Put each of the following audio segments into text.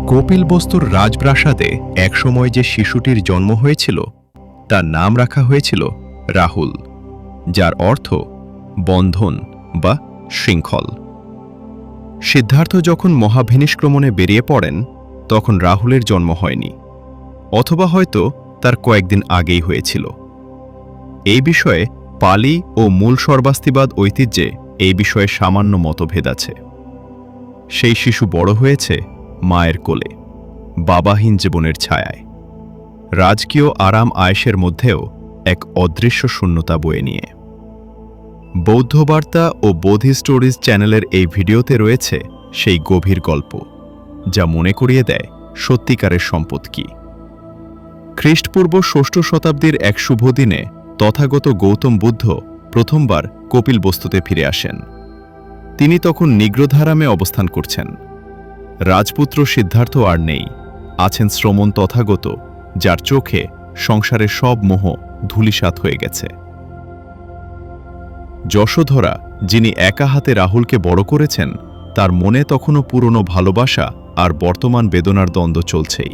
কপিল বস্তুর রাজপ্রাসাদে একসময় যে শিশুটির জন্ম হয়েছিল তার নাম রাখা হয়েছিল রাহুল, যার অর্থ বন্ধন বা শৃঙ্খল। সিদ্ধার্থ যখন মহাভিনিষ্ক্রমণে বেরিয়ে পড়েন তখন রাহুলের জন্ম হয়নি, অথবা হয়তো তার কয়েকদিন আগেই হয়েছিল। এই বিষয়ে পালি ও মূল সর্বাস্তিবাদ ঐতিহ্যে এই বিষয়ে সামান্য মতভেদ আছে। সেই শিশু বড় হয়েছে মায়ের কোলে, বাবাহীন জীবনের ছায়ায়, রাজকীয় আরাম আয়েশের মধ্যেও এক অদৃশ্য শূন্যতা বয়ে নিয়ে। বৌদ্ধবার্তা ও বোধি স্টোরিজ চ্যানেলের এই ভিডিওতে রয়েছে সেই গভীর গল্প, যা মনে করিয়ে দেয় সত্যিকারের সম্পদ কি। খ্রিস্টপূর্ব ষষ্ঠ শতাব্দীর এক শুভ দিনে তথাগত গৌতম বুদ্ধ প্রথমবার কপিল বস্তুতে ফিরে আসেন। তিনি তখন নিগ্রধারামে অবস্থান করছেন। রাজপুত্র সিদ্ধার্থ আর নেই, আছেন শ্রমণ তথাগত, যার চোখে সংসারের সব মোহ ধূলিসাৎ হয়ে গেছে। যশোধরা, যিনি একা হাতে রাহুলকে বড় করেছেন, তার মনে তখনও পুরনো ভালোবাসা আর বর্তমান বেদনার দ্বন্দ্ব চলছেই।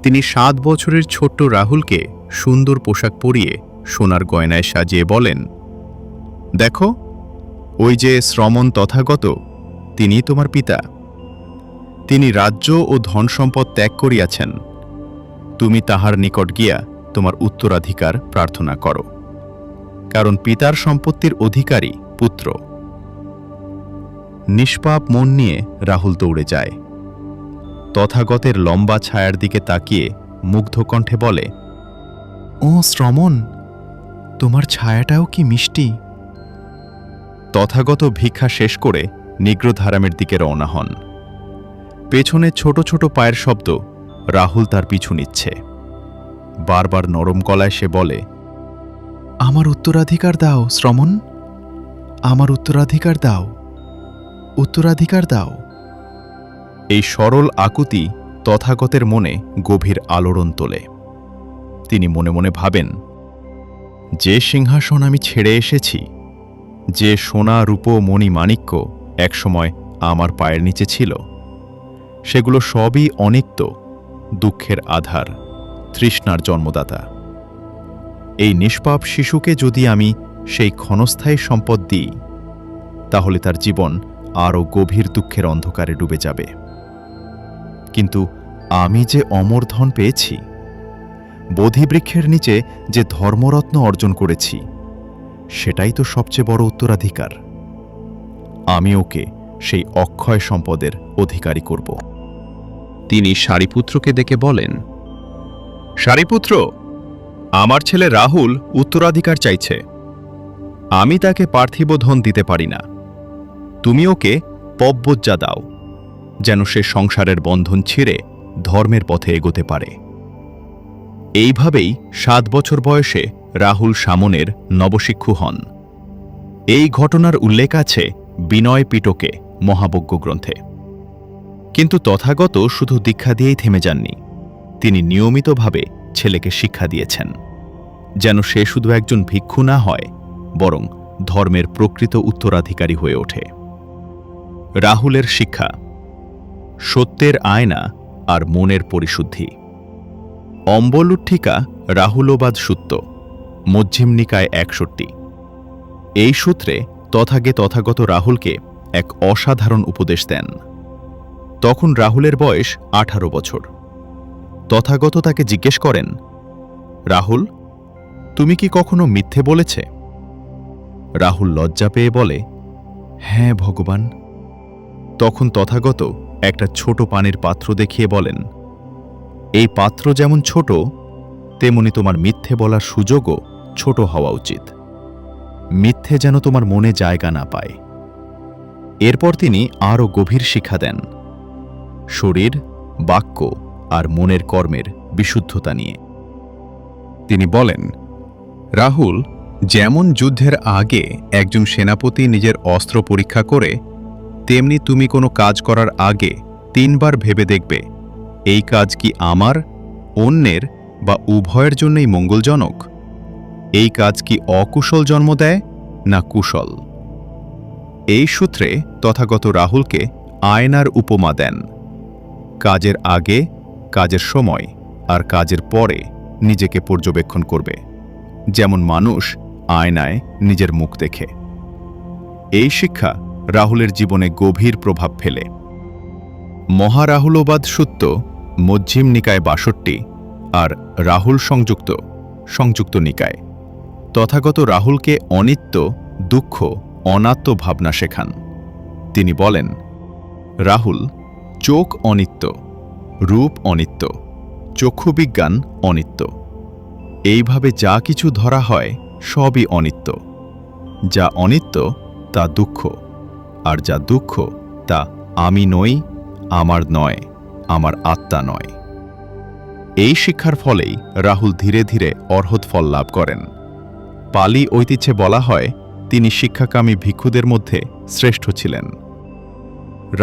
তিনি 7 বছরের ছোট্ট রাহুলকে সুন্দর পোশাক পরিয়ে সোনার গয়নায় সাজিয়ে বলেন, দেখো, ওই যে শ্রমণ তথাগত, তিনি তোমার পিতা। তিনি রাজ্য ও ধন সম্পদ ত্যাগ করিয়াছেন। তুমি তাহার নিকট গিয়া তোমার উত্তরাধিকার প্রার্থনা করো, কারণ পিতার সম্পত্তির অধিকারী পুত্র। নিষ্পাপ মন নিয়ে রাহুল দৌড়ে যায়। তথাগতের লম্বা ছায়ার দিকে তাকিয়ে মুগ্ধ কণ্ঠে বলে, ও শ্রমণ, তোমার ছায়াটাও কি মিষ্টি। তথাগত ভিক্ষা শেষ করে নিগ্রধারামের দিকে রওনা হন। পেছনে ছোট ছোট পায়ের শব্দ, রাহুল তার পিছু নিচ্ছে। বারবার নরম গলায় সে বলে, আমার উত্তরাধিকার দাও শ্রমণ, আমার উত্তরাধিকার দাও, উত্তরাধিকার দাও। এই সরল আকুতি তথাগতের মনে গভীর আলোড়ন তোলে। তিনি মনে মনে ভাবেন, যে সিংহাসন আমি ছেড়ে এসেছি, যে সোনা রূপ মণি মাণিক্য একসময় আমার পায়ের নিচে ছিল, সেগুলো সবই অনিত্য, দুঃখের আধার, তৃষ্ণার জন্মদাতা। এই নিষ্পাপ শিশুকে যদি আমি সেই ক্ষণস্থায়ী সম্পদ দিই, তাহলে তার জীবন আরও গভীর দুঃখের অন্ধকারে ডুবে যাবে। কিন্তু আমি যে অমর ধন পেয়েছি, বোধিবৃক্ষের নিচে যে ধর্মরত্ন অর্জন করেছি, সেটাই তো সবচেয়ে বড় উত্তরাধিকার। আমি ওকে সেই অক্ষয় সম্পদের অধিকারী করব। তিনি সারিপুত্রকে ডেকে বলেন, সারিপুত্র, আমার ছেলে রাহুল উত্তরাধিকার চাইছে। আমি তাকে পার্থিব ধন দিতে পারি না। তুমি ওকে পব্বজ্জা দাও, যেন সে সংসারের বন্ধন ছিঁড়ে ধর্মের পথে এগোতে পারে। এইভাবেই 7 বছর বয়সে রাহুল সামনের নবশিক্ষু হন। এই ঘটনার উল্লেখ আছে বিনয় পিটকে মহাবজ্ঞ গ্রন্থে। কিন্তু তথাগত শুধু দীক্ষা দিয়েই থেমে যাননি। তিনি নিয়মিতভাবে ছেলেকে শিক্ষা দিয়েছেন, যেন সে শুধু একজন ভিক্ষু না হয়, বরং ধর্মের প্রকৃত উত্তরাধিকারী হয়ে ওঠে। রাহুলের শিক্ষা: সত্যের আয়না আর মনের পরিশুদ্ধি। অম্বলুট্ঠিকা রাহুলবাদ সূত্র, মজ্জিম নিকায় 61। এই সূত্রে তথাগত রাহুলকে এক অসাধারণ উপদেশ দেন। তখন রাহুলের বয়স 18 বছর। তথাগত তাকে জিজ্ঞেস করেন, রাহুল, তুমি কি কখনো মিথ্যে বলেছে? রাহুল লজ্জা পেয়ে বলে, হ্যাঁ ভগবান। তখন তথাগত একটা ছোট পানির পাত্র দেখিয়ে বলেন, এই পাত্র যেমন ছোট, তেমনি তোমার মিথ্যে বলার সুযোগও ছোট হওয়া উচিত। মিথ্যে যেন তোমার মনে জায়গা না পায়। এরপর তিনি আরও গভীর শিক্ষা দেন, শরীর, বাক্য আর মনের কর্মের বিশুদ্ধতা নিয়ে। তিনি বলেন, রাহুল, যেমন যুদ্ধের আগে একজন সেনাপতি নিজের অস্ত্র পরীক্ষা করে, তেমনি তুমি কোনো কাজ করার আগে 3 বার ভেবে দেখবে, এই কাজ কি আমার, অন্যের বা উভয়ের জন্যই মঙ্গলজনক? এই কাজ কি অকুশল জন্ম দেয় না কুশল? এই সূত্রে তথাগত রাহুলকে আয়নার উপমা দেন। কাজের আগে, কাজের সময় আর কাজের পরে নিজেকে পর্যবেক্ষণ করবে, যেমন মানুষ আয়নায় নিজের মুখ দেখে। এই শিক্ষা রাহুলের জীবনে গভীর প্রভাব ফেলে। মহারাহুলবাদ সূত্র মজ্জিম নিকায় ৬২ আর রাহুল সংযুক্ত নিকায় তথাগত রাহুলকে অনিত্য, দুঃখ, অনাত্ম ভাবনা শেখান। তিনি বলেন, রাহুল, চোখ অনিত্য, রূপ অনিত্য, চক্ষুবিজ্ঞান অনিত্য। এইভাবে যা কিছু ধরা হয় সবই অনিত্য। যা অনিত্য তা দুঃখ, আর যা দুঃখ তা আমি নই, আমার নয়, আমার আত্মা নয়। এই শিক্ষার ফলেই রাহুল ধীরে ধীরে অর্হত ফল লাভ করেন। পালি ঐতিহ্যে বলা হয় তিনি শিক্ষাকামী ভিক্ষুদের মধ্যে শ্রেষ্ঠ ছিলেন।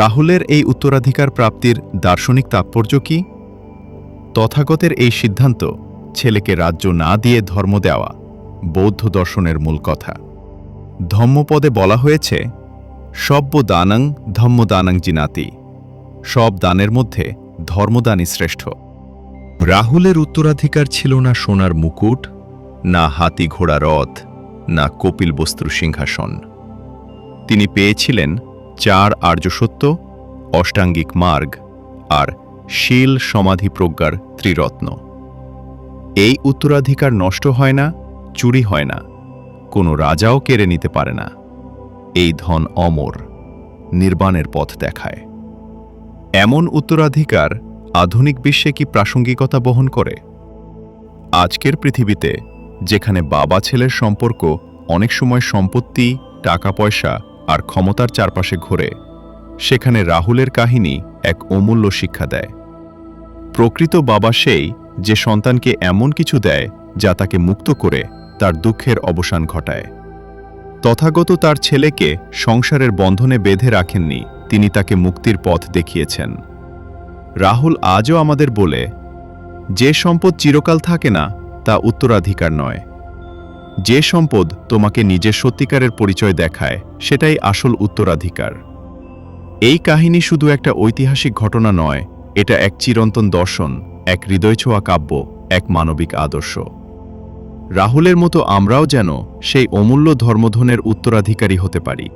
রাহুলের এই উত্তরাধিকার প্রাপ্তির দার্শনিক তাৎপর্য কি? তথাগতের এই সিদ্ধান্ত ছেলেকে রাজ্য না দিয়ে ধর্ম দেওয়া বৌদ্ধ দর্শনের মূল কথা। ধম্মপদে বলা হয়েছে, সব্য দানাং ধম্মদানাং জিনাতি, সব দানের মধ্যে ধর্মদানই শ্রেষ্ঠ। রাহুলের উত্তরাধিকার ছিল না সোনার মুকুট, না হাতি ঘোড়া রথ, না কপিল বস্ত্র সিংহাসন। তিনি পেয়েছিলেন 4 আর্যসত্য, অষ্টাঙ্গিক মার্গ আর শীল সমাধি প্রজ্ঞার ত্রিরত্ন। এই উত্তরাধিকার নষ্ট হয় না, চুরি হয় না, কোনো রাজাও কেড়ে নিতে পারে না। এই ধন অমর, নির্বাণের পথ দেখায়। এমন উত্তরাধিকার আধুনিক বিশ্বে কি প্রাসঙ্গিকতা বহন করে? আজকের পৃথিবীতে যেখানে বাবা ছেলের সম্পর্ক অনেক সময় সম্পত্তি, টাকা পয়সা আর ক্ষমতার চারপাশে ঘোরে, সেখানে রাহুলের কাহিনী এক অমূল্য শিক্ষা দেয়। প্রকৃত বাবা সেই যে সন্তানকে এমন কিছু দেয় যা তাকে মুক্ত করে তার দুঃখের অবসান ঘটায়। তথাগত তার ছেলেকে সংসারের বন্ধনে বেঁধে রাখেননি, তিনি তাকে মুক্তির পথ দেখিয়েছেন। রাহুল আজও আমাদের বলে, যে সম্পদ চিরকাল থাকে না তা উত্তরাধিকার নয়। যে সম্পদ তোমাকে নিজের সত্যিকারের পরিচয় দেখায় সেটাই আসল উত্তরাধিকার। এই কাহিনী শুধু একটা ঐতিহাসিক ঘটনা নয়, এটা এক চিরন্তন দর্শন, এক হৃদয়ছোঁয়া কাব্য, এক মানবিক আদর্শ। রাহুলের মতো আমরাও যেন সেই অমূল্য ধর্মধনের উত্তরাধিকারী হতে পারি।